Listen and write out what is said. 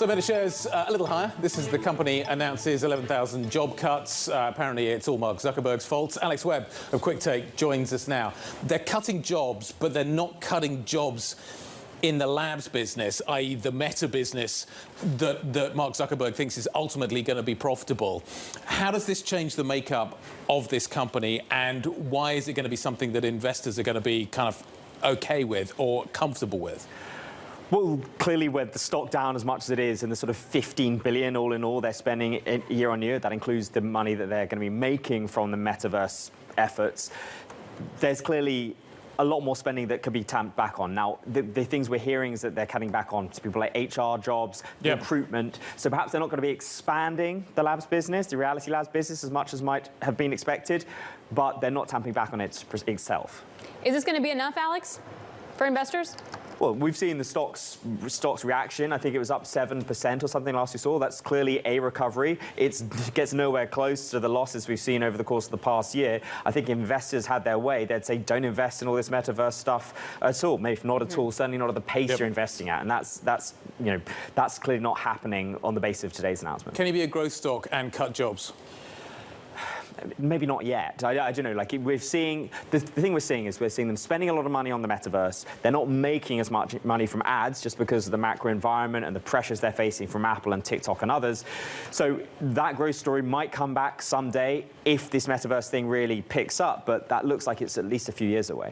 So Meta shares a little higher. This is the company announces 11,000 job cuts. Apparently it's all Mark Zuckerberg's fault. Alex Webb of QuickTake joins us now. They're cutting jobs, but they're not cutting jobs in the labs business, i.e. the Meta business that Mark Zuckerberg thinks is ultimately going to be profitable. How does this change the makeup of this company, and why is it going to be something that investors are going to be kind of okay with or comfortable with? Well, clearly with the stock down as much as it is, and the sort of 15 billion all in all they're spending year on year, that includes the money that they're going to be making from the metaverse efforts, there's clearly a lot more spending that could be tamped back on. Now, the things we're hearing is that they're cutting back on to people like HR jobs, recruitment. So perhaps they're not going to be expanding the labs business, the Reality Labs business, as much as might have been expected, but they're not tamping back on it itself. Is this going to be enough, Alex, for investors? Well, we've seen the stocks reaction. I think it was up 7% or something last we saw. That's clearly a recovery. It gets nowhere close to the losses we've seen over the course of the past year. I think investors had their way. They'd say, don't invest in all this metaverse stuff at all. Maybe not at all, certainly not at the pace you're investing at. And that's clearly not happening on the basis of today's announcement. Can you be a growth stock and cut jobs? Maybe not yet. I don't know. Like we're seeing, the thing we're seeing is we're seeing them spending a lot of money on the metaverse. They're not making as much money from ads just because of the macro environment and the pressures they're facing from Apple and TikTok and others. So that growth story might come back someday if this metaverse thing really picks up, but that looks like it's at least a few years away.